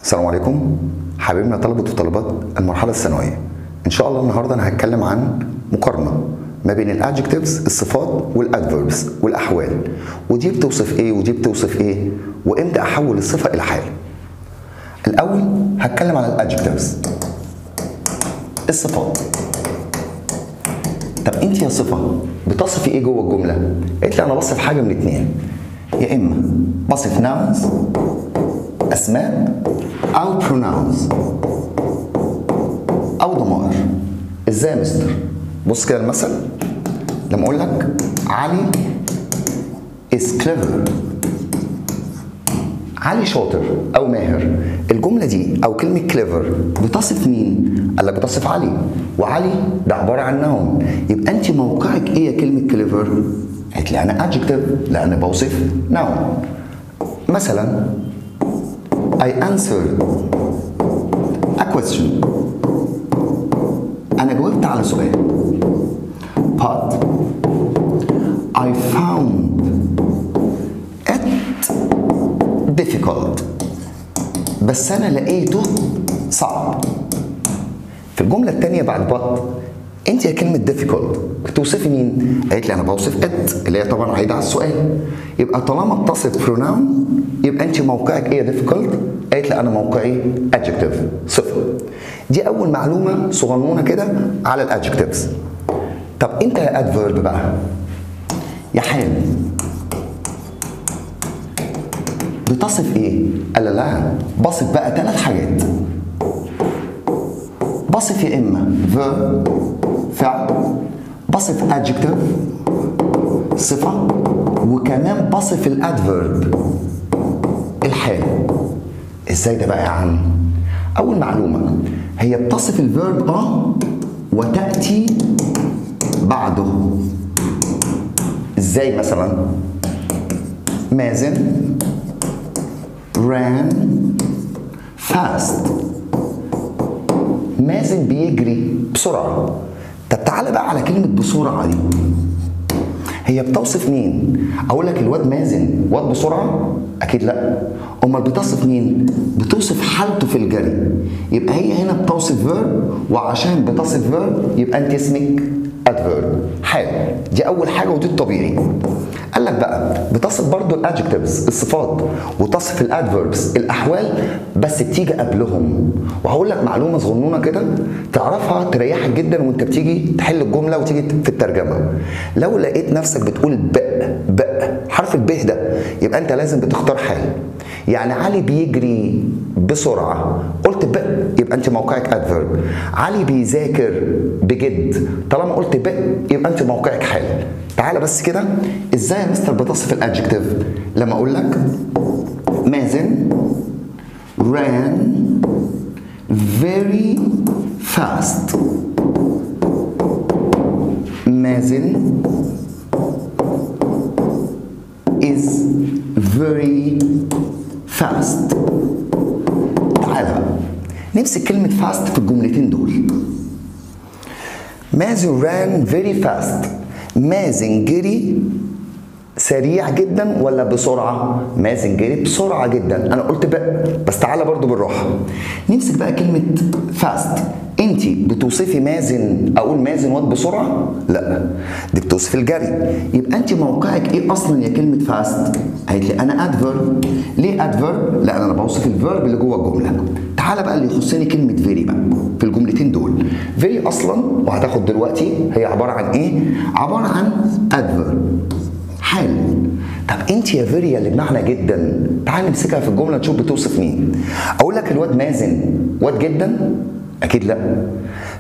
السلام عليكم حبايبنا طلبة وطالبات المرحلة الثانوية. إن شاء الله النهاردة أنا هتكلم عن مقارنة ما بين الادجكتيفز الصفات والادفيربس والأحوال، ودي بتوصف إيه ودي بتوصف إيه، وإمتى أحول الصفة إلى حال. الأول هتكلم عن الادجكتيفز الصفات. طب أنت يا صفة بتصفي إيه جوه الجملة؟ قلت لي أنا بصف حاجة من اتنين، يا إما بصف nouns أسماء أو pronouns أو ضمائر. إزاي يا مستر؟ بص كده المثل لما أقول لك علي is clever، علي شاطر أو ماهر، الجملة دي أو كلمة clever بتصف مين؟ قال لك بتصف علي، وعلي ده عبارة عن noun، يبقى أنت موقعك إيه يا كلمة clever؟ قالت لي أنا adjective لأن بوصف noun. مثلا I answered a question، أنا جاوبت على سؤال. But I found it difficult، بس أنا لقيته صعب. في الجملة الثانية بعد but أنت يا كلمة difficult بتوصفي مين؟ قالت لي أنا بوصف it اللي هي طبعا عايدة على السؤال. يبقى طالما بتصف pronoun يبقى أنت موقعك إيه يا difficult؟ قالت لي أنا موقعي adjective صفة. دي أول معلومة صغنونة كده على الادجكتيفز. طب أنت يا adverb بقى يا حال بتصف إيه؟ قال لا بصف بقى 3 حاجات. بصف يا إما verb فعل، بصف adjective صفة، وكمان بصف الادفيرب الحال. ازاي ده بقى يا عم؟ أول معلومة هي بتصف الفيرب وتأتي بعده. ازاي مثلا؟ مازن ran fast، مازن بيجري بسرعة. طب تعالى بقى على كلمة بسرعة دي، هي بتوصف مين؟ أقول لك الواد مازن واد بسرعة؟ أكيد لأ. أمال بتصف مين؟ بتوصف حالته في الجري. يبقى هي هنا بتوصف فيرب، وعشان بتصف فيرب يبقى أنت اسمك أدفيرب حال. دي أول حاجة ودي الطبيعي. قال لك بقى بتصف برضو الادجكتيفز الصفات، وتصف الادفيربس الأحوال، بس بتيجي قبلهم. وهقول لك معلومة صغنونة كده تعرفها تريحك جدا وأنت بتيجي تحل الجملة وتيجي في الترجمة. لو لقيت نفسك بتقول بق حرف الب ده، يبقى أنت لازم بتختار حال. يعني علي بيجري بسرعة، قلت بق يبقى أنت موقعك أدفيرب. علي بيذاكر بجد، طالما قلت بق يبقى أنت موقعك حال. تعالى بس كده إزاي يا مستر بتصف الأدجكتيف؟ لما أقول لك مازن ran very fast، مازن is very fast. تعالى بقى نمسك كلمة fast في الجملتين دول. مازن ran very fast، مازن جري سريع جدا ولا بسرعة؟ مازن جري بسرعة جدا. أنا قلت بقى بس تعالى برضو بالراحة. نمسك بقى كلمة fast، أنت بتوصفي مازن، أقول مازن واد بسرعة؟ لا، دي بتوصف الجري. يبقى أنت موقعك إيه أصلا يا كلمة fast؟ قالت لي أنا أدفيرب. ليه أدفيرب؟ لأن أنا بوصف الفيرب اللي جوه الجملة. تعالى بقى اللي يخصني كلمة فيري بقى في الجملتين دول. فيري أصلا وهتاخد دلوقتي هي عبارة عن إيه؟ عبارة عن أدفيرب حال. طب انت يا فيري اللي بمعنى جدا، تعال نمسكها في الجمله نشوف بتوصف مين. اقول لك الواد مازن واد جدا؟ اكيد لا.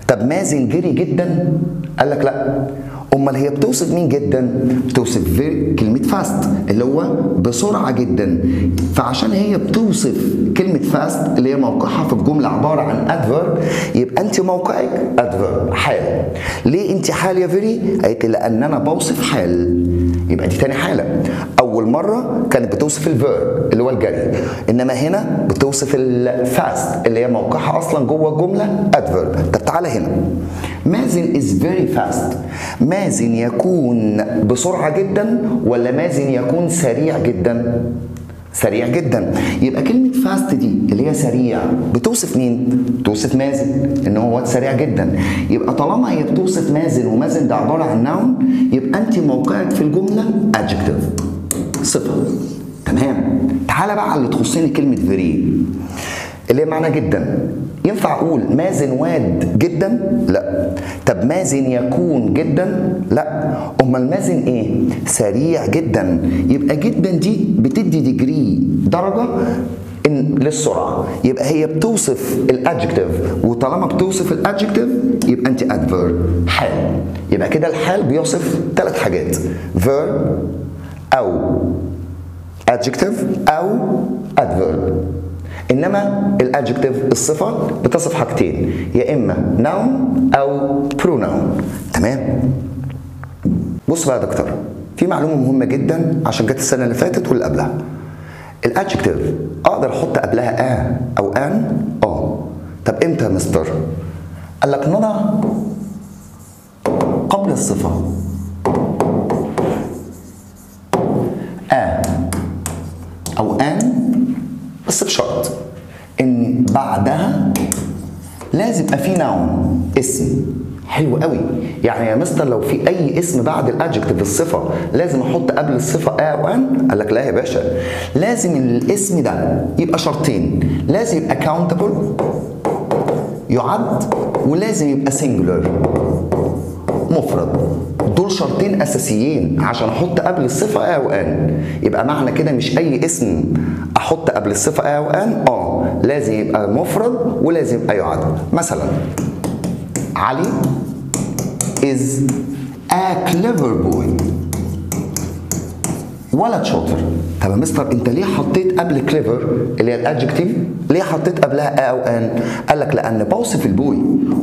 طب مازن جري جدا؟ قال لك لا. امال هي بتوصف مين جدا؟ بتوصف فيري كلمه فاست اللي هو بسرعه جدا. فعشان هي بتوصف كلمه فاست اللي هي موقعها في الجمله عباره عن ادفيرب، يبقى انت موقعك ادفيرب حال. ليه انت حال يا فيري؟ قالت لي لان انا بوصف حال. يبقى دي تاني حالة. أول مرة كانت بتوصف الفيرب اللي هو الجري، إنما هنا بتوصف الفاست اللي هي موقعها أصلا جوه الجملة أدفيرب. طب تعالى هنا، مازن is very fast، مازن يكون بسرعة جدا ولا مازن يكون سريع جدا؟ سريع جدا. يبقى كلمة فاست دي اللي هي سريع بتوصف مين؟ بتوصف مازن ان هو واد سريع جدا. يبقى طالما هي بتوصف مازن ومازن ده عبارة عن ناون، يبقى انت موقعك في الجملة adjective، صفة. تمام. تعالى بقى على اللي تخصني كلمة very اللي هي معنى جدا. ينفع اقول مازن واد جدا؟ لا. طب مازن يكون جدا؟ لا. امال مازن ايه؟ سريع جدا. يبقى جدا دي بتدي ديجري درجه للسرعه، يبقى هي بتوصف الادجكتيف، وطالما بتوصف الادجكتيف يبقى انت ادفيرب، حال. يبقى كده الحال بيوصف 3 حاجات، فيرب او adjective او adverb. انما الادجكتيف الصفه بتصف حاجتين، يا اما noun او pronoun. تمام. بص بقى يا دكتور، في معلومه مهمه جدا عشان جت السنه اللي فاتت واللي قبلها. الادجكتيف اقدر احط قبلها او ان؟ طب امتى يا مستر؟ قال لك نضع قبل الصفه او ان، بس بشرط ان بعدها لازم يبقى في ناون، اسم. حلو قوي. يعني يا مستر لو في اي اسم بعد الادجكتيف الصفه لازم احط قبل الصفه او ان؟ قال لك لا يا باشا، لازم الاسم ده يبقى شرطين، لازم يبقى countable يعد، ولازم يبقى singular مفرد. دول شرطين اساسيين عشان احط قبل الصفه او ان. يبقى معنى كده مش اي اسم احط قبل الصفه او ان، لازم يبقى مفرد ولازم يبقى يعد. مثلا علي is a clever boy، ولد شاطر. طب يا مستر انت ليه حطيت قبل كليفر اللي هي الادجكتيف ليه حطيت قبلها او ان؟ قال لك لان بوصف البوي،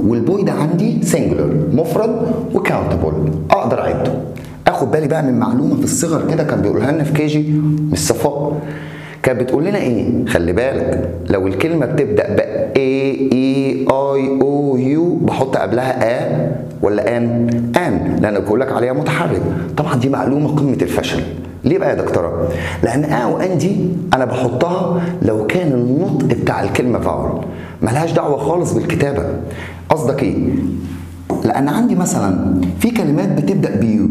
والبوي ده عندي سنجولر مفرد وكاونتبل، اقدر اعده. اخد بالي بقى من معلومه في الصغر كده كان بيقولها لنا في كيجي مش صفاء، كانت بتقول لنا ايه؟ خلي بالك لو الكلمه بتبدا ب اي اي اي او يو بحط قبلها ولا ان، لان بقول لك عليها متحرك. طبعا دي معلومه قمه الفشل. ليه بقى يا دكتوره؟ لان وان دي انا بحطها لو كان النطق بتاع الكلمه فاول، ملهاش دعوه خالص بالكتابه. قصدك ايه؟ لان عندي مثلا في كلمات بتبدا بيو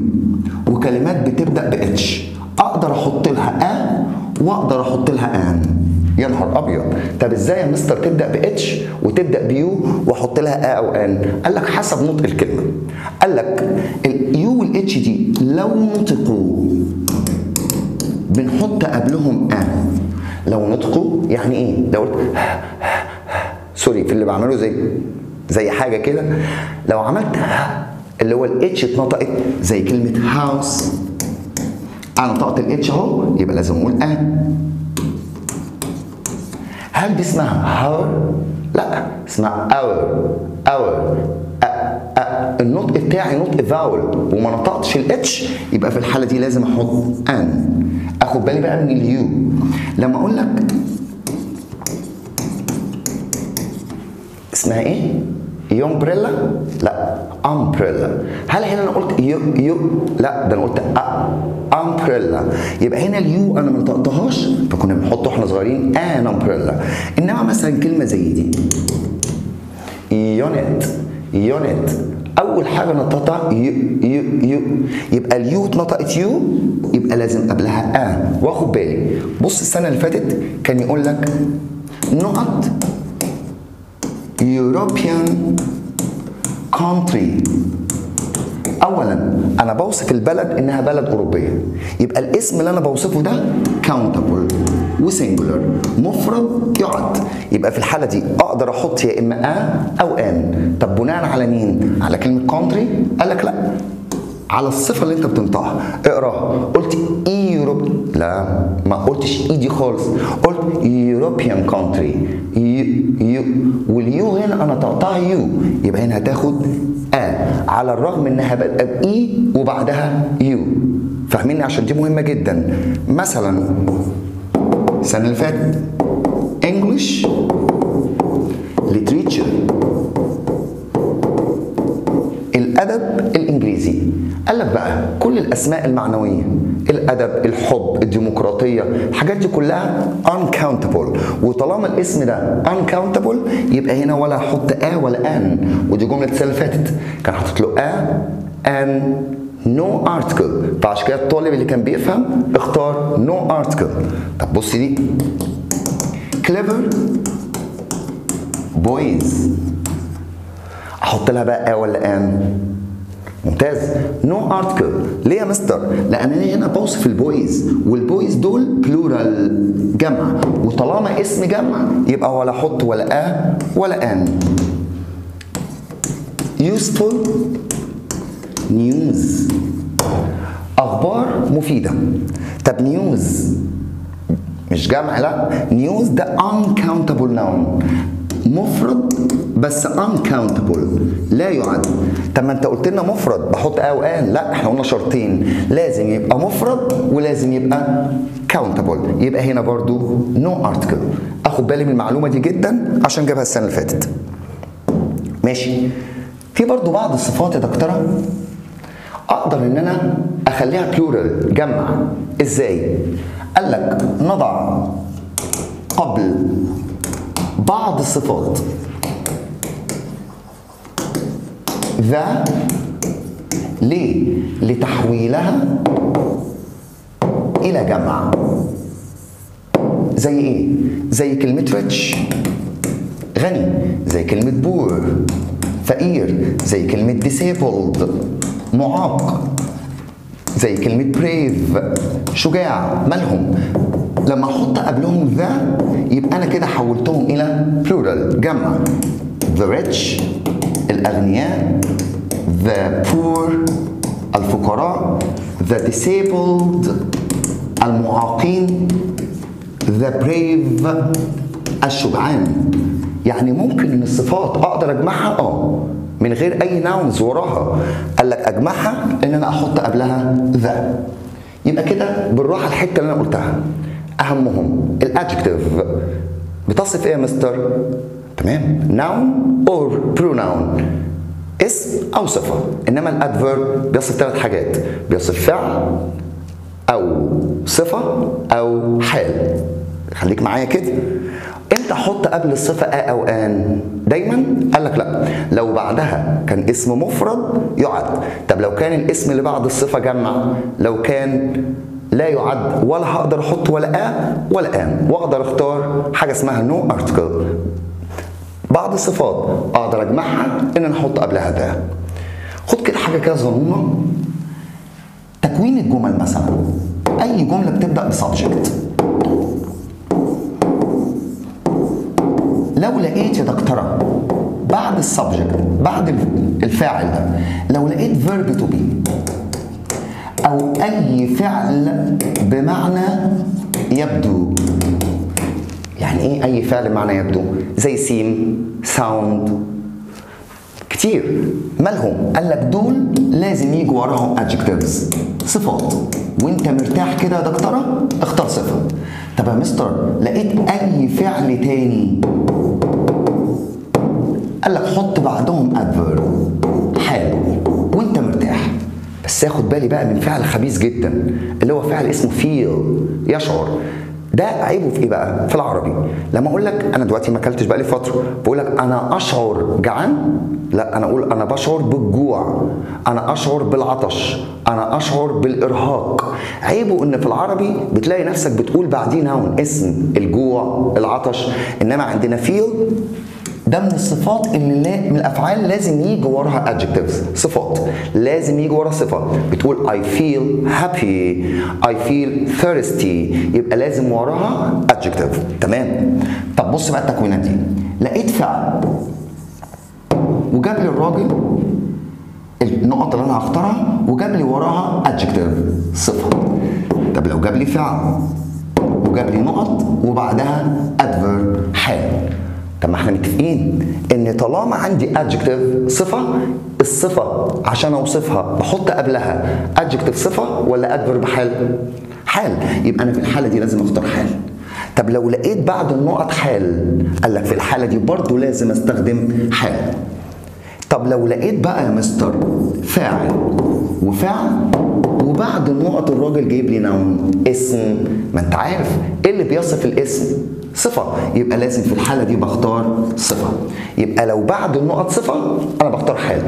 وكلمات بتبدا باتش، اقدر احط لها واقدر احط لها ان. يا نهار ابيض، طب ازاي يا مستر تبدا باتش وتبدا بيو واحط لها او ان؟ قال لك حسب نطق الكلمه. قال لك اليو والاتش دي لو نطقوا بنحط قبلهم ان. لو نطقوا يعني ايه؟ لو قلت سوري في اللي بعمله زي حاجه كده، لو عملت اللي هو الاتش اتنطقت زي كلمه هاوس، انا نطقت الاتش اهو، يبقى لازم اقول ان. هل دي اسمها هاور؟ لا، اسمها اور. النطق بتاعي نطق فاول وما نطقتش الاتش، يبقى في الحاله دي لازم احط ان. اخد بالي بقى من اليو. لما اقول لك اسمها ايه؟ يومبريلا؟ لا، امبريلا. هل هنا انا قلت يو؟ لا، ده انا قلت امبريلا. يبقى هنا اليو انا ما نطقتهاش، فكنا بنحطه واحنا صغيرين ان امبريلا. انما مثلا كلمه زي دي يونت، اول حاجه نطقتها يو، يبقى اليو اتنطقت يو، يبقى لازم قبلها ان. واخد بالي، بص السنه اللي فاتت كان يقول لك نقط European country. اولا انا بوصف البلد انها بلد اوروبيه، يبقى الاسم اللي انا بوصفه ده countable وسنجولر مفرد يعد، يبقى في الحاله دي اقدر احط يا اما او ان. طب بناء على مين؟ على كلمه country؟ قال لك لا، على الصفه اللي انت بتنطقها. اقراها. قلت ايوروب؟ لا، ما قلتش اي دي خالص، قلت European country. يو واليو هنا انا نطقتها يو، يبقى هنا هتاخد على الرغم انها بادئه باي وبعدها يو. فاهميني؟ عشان دي مهمه جدا. مثلا السنه اللي فاتت English literature الادب الانجليزي. قال لك بقى كل الاسماء المعنويه، الادب، الحب، الديمقراطيه، الحاجات دي كلها uncountable، وطالما الاسم ده uncountable يبقى هنا ولا احط ولا ان. ودي جمله السنه اللي فاتت كان حاطط له ان no article، فعشان كده الطالب اللي كان بيفهم اختار no article. طب بص دي clever boys، احط لها بقى ولا ان؟ ممتاز. نو ارتكل. ليه يا مستر؟ لان انا هنا بوصف البويز، والبويز دول بلورال جمع، وطالما اسم جمع يبقى ولا احط ولا ولا ان. useful news، اخبار مفيده. طب نيوز مش جمع، لا، نيوز ده uncountable noun، مفرد بس uncountable، لا يعد. طب ما انت قلت لنا مفرد بحط وان، لا احنا قلنا شرطين، لازم يبقى مفرد ولازم يبقى countable، يبقى هنا برضو no article. اخد بالي من المعلومه دي جدا عشان جابها السنه اللي فاتت. ماشي. في برضو بعض الصفات يا دكتوره اقدر ان انا اخليها plural جمع. ازاي؟ قال لك نضع قبل بعض الصفات ذا، ليه؟ لتحويلها إلى جمع. زي إيه؟ زي كلمة rich غني، زي كلمة poor فقير، زي كلمة disabled معاق، زي كلمة brave شجاع. مالهم؟ لما احط قبلهم ذا يبقى انا كده حولتهم الى plural جمع. the rich الاغنياء، the poor الفقراء، the disabled المعاقين، the brave الشجعان. يعني ممكن ان الصفات اقدر اجمعها من غير اي ناونز وراها. قال لك اجمعها ان انا احط قبلها ذا. يبقى كده بالراحه الحته اللي انا قلتها اهمهم الادجكتيف بتصف ايه يا مستر؟ تمام، noun or pronoun، اسم او صفه. انما الادفيرب بيصف 3 حاجات، بيصف فعل او صفه او حال. خليك معايا كده. امتى احط قبل الصفه او ان؟ دايما قال لك لا، لو بعدها كان اسم مفرد يعد. طب لو كان الاسم اللي بعد الصفه جمع، لو كان لا يعد ولا هقدر احط ولا ولا ان، واقدر اختار حاجه اسمها نو ارتكل. بعض الصفات اقدر اجمعها ان انا احط قبلها ذا. خد كده حاجه كده صغنونه، تكوين الجمل مثلا. اي جمله بتبدا بسبجكت، لو لقيت يا دكتوره بعد السبجكت بعد الفاعل ده لو لقيت فيرب تو بي او اي فعل بمعنى يبدو. يعني ايه اي فعل بمعنى يبدو؟ زي سيم، ساوند، كتير. مالهم؟ قال لك دول لازم يجوا وراهم adjectives صفات. وانت مرتاح كده يا دكتوره اختار صفه. طب يا مستر لقيت اي فعل تاني، قال لك حط بعدهم adverb حال وانت مرتاح. بس اخد بالي بقى من فعل خبيث جدا اللي هو فعل اسمه feel، يشعر. ده عيبه في ايه بقى؟ في العربي. لما اقول لك انا دلوقتي ما اكلتش بقالي فتره، بقول لك انا اشعر جعان، لا انا اقول انا بشعر بالجوع، انا اشعر بالعطش، انا اشعر بالارهاق. عيبه ان في العربي بتلاقي نفسك بتقول بعديه نون اسم الجوع العطش. انما عندنا feel ده من الصفات اللي من الافعال لازم يجي وراها adjectives صفات، لازم يجي وراها صفه. بتقول I feel happy، I feel thirsty، يبقى لازم وراها adjective. تمام. طب بص بقى التكوينات دي، لقيت فعل وجاب لي الراجل النقط اللي انا هختارها وجاب لي وراها adjective صفه. طب لو جاب لي فعل وجاب لي نقط وبعدها adverb حال، طب ما احنا متفقين ان طالما عندي adjective صفه، الصفه عشان اوصفها بحط قبلها adjective صفه ولا adverb حال؟ حال. يبقى انا في الحاله دي لازم اختار حال. طب لو لقيت بعد النقط حال، قال لك في الحاله دي برضو لازم استخدم حال. طب لو لقيت بقى يا مستر فاعل وفعل وبعد النقط الراجل جايب لي نون اسم، ما انت عارف ايه اللي بيصف الاسم؟ صفة، يبقى لازم في الحالة دي بختار صفة. يبقى لو بعد النقط صفة أنا بختار حال،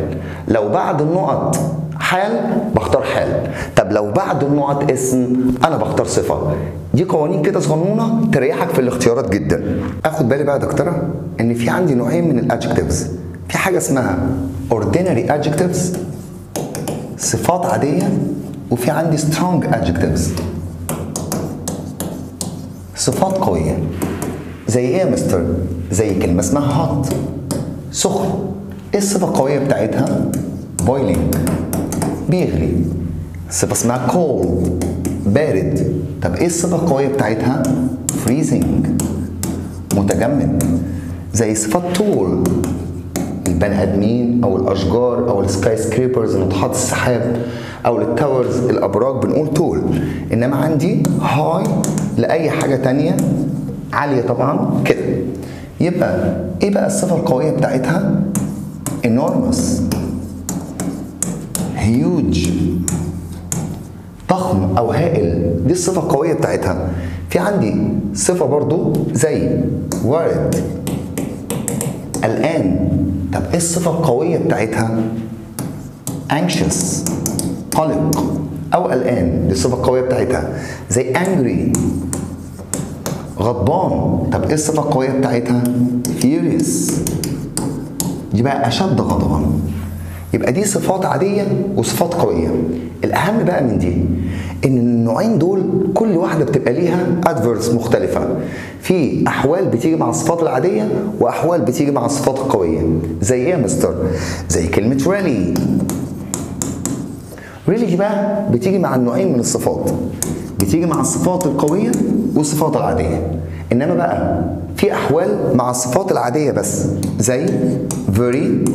لو بعد النقط حال بختار حال، طب لو بعد النقط اسم أنا بختار صفة. دي قوانين كده صغنونة تريحك في الاختيارات جدا. آخد بالي بقى يا دكتورة إن في عندي نوعين من الادجكتيفز، في حاجة اسمها ordinary adjectives صفات عادية، وفي عندي strong adjectives صفات قوية. زي ايه يا مستر؟ زي كلمة اسمها hot سخن، ايه الصفة القوية بتاعتها؟ boiling بيغلي. صفة اسمها cold بارد، طب ايه الصفة القوية بتاعتها؟ freezing متجمد. زي صفة tall البني ادمين او الاشجار او السكاي سكريبرز ناطحات السحاب او التاورز الابراج بنقول تول، انما عندي هاي لاي حاجه تانية عاليه طبعا كده. يبقى ايه بقى الصفه القويه بتاعتها؟ enormous huge ضخم او هائل، دي الصفه القويه بتاعتها. في عندي صفه برضو زي worried قلقان، طب ايه الصفة القوية بتاعتها؟ anxious قلق أو قلقان، دي الصفة القوية بتاعتها. زي angry غضبان، طب ايه الصفة القوية بتاعتها؟ furious دي بقى أشد غضبا. يبقى دي صفات عادية وصفات قوية. الأهم بقى من دي إن النوعين دول كل واحدة بتبقى ليها adverbs مختلفة، في أحوال بتيجي مع الصفات العادية وأحوال بتيجي مع الصفات القوية. زي إيه يا مستر؟ زي كلمة really. really دي بقى بتيجي مع النوعين من الصفات، بتيجي مع الصفات القوية والصفات العادية، إنما بقى في أحوال مع الصفات العادية بس، زي very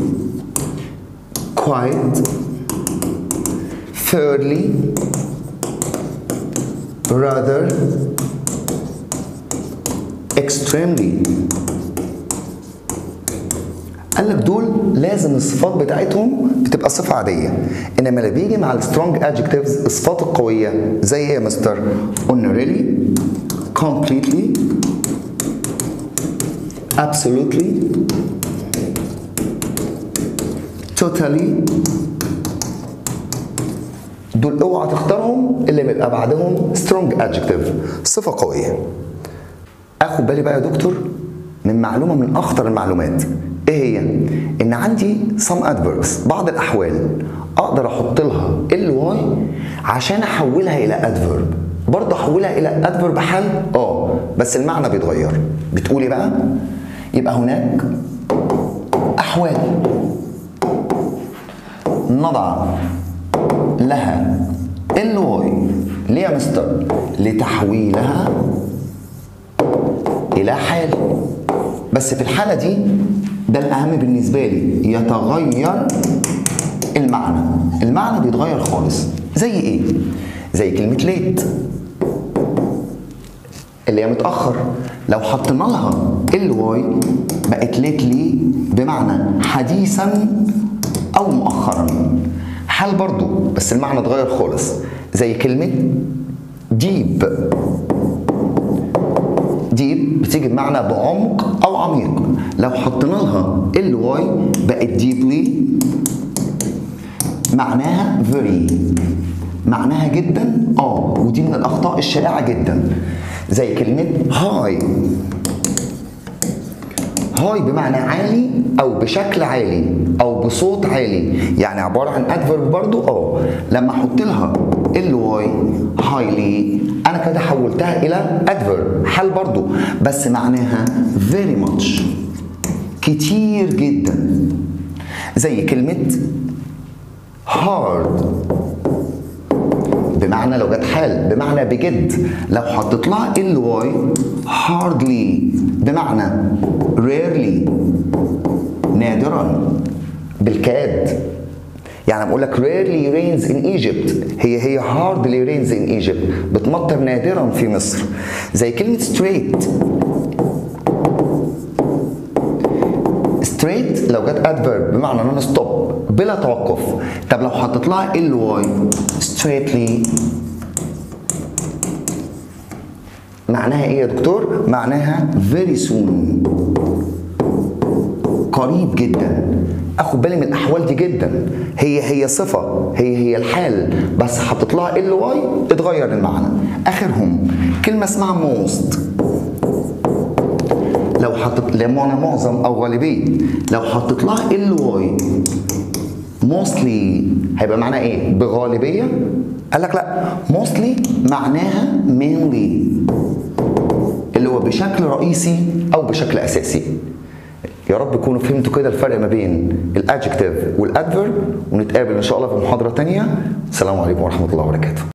quiet thirdly rather extremely. قال لك دول لازم الصفات بتاعتهم بتبقى صفة عادية، انما اللي بيجي مع السترونج adjectives الصفات القوية زي ايه يا مستر؟ قلنا really completely absolutely totally. دول اوعى تختارهم اللي بيبقى بعدهم strong adjective صفة قوية. اخد بالي بقى يا دكتور من معلومة من اخطر المعلومات، ايه هي؟ ان عندي some adverbs بعض الاحوال اقدر احط لها ly عشان احولها الى adverb، برضه احولها الى adverb حال بس المعنى بيتغير. بتقولي بقى يبقى هناك احوال نضع لها الواي ليه يا مستر؟ لتحويلها إلى حال، بس في الحالة دي ده الأهم بالنسبة لي، يتغير المعنى بيتغير خالص. زي إيه؟ زي كلمة ليت اللي هي متأخر، لو حطينا لها الواي بقت ليتلي بمعنى حديثا أو مؤخرا، حال برضو بس المعنى اتغير خالص. زي كلمة ديب بتيجي بمعنى بعمق أو عميق، لو حطينا لها الواي بقت ديبلي معناها very معناها جدا ودي من الأخطاء الشائعة جدا. زي كلمة هاي بمعنى عالي أو بشكل عالي أو بصوت عالي، يعني عبارة عن adverb برضو لما أحط لها الواي highly أنا كده حولتها إلى adverb حال برضو، بس معناها very much كتير جدا. زي كلمة hard بمعنى لو جت حال بمعنى بجد، لو حطيت لها الواي hardly بمعنى rarely نادرا بالكاد، يعني بقول لك rarely rains in Egypt هي hardly rains in Egypt بتمطر نادرا في مصر. زي كلمة straight straight لو جت adverb بمعنى نون ستوب بلا توقف. طب لو حطيت لها ly straightly معناها ايه يا دكتور؟ معناها very soon، قريب جدا. اخد بالي من الاحوال دي جدا، هي صفه، هي الحال، بس حطيت لها ly اتغير المعنى. اخرهم كلمه اسمها most، لو حطيت لمعنى معظم او غالبيه، لو حطيت لها ly mostly هيبقى معناها ايه؟ بغالبيه؟ قال لك لا، mostly معناها mainly اللي هو بشكل رئيسي او بشكل اساسي. يا رب تكونوا فهمتوا كده الفرق ما بين الادجكتيف والادفيرب، ونتقابل ان شاء الله في محاضره ثانيه. السلام عليكم ورحمه الله وبركاته.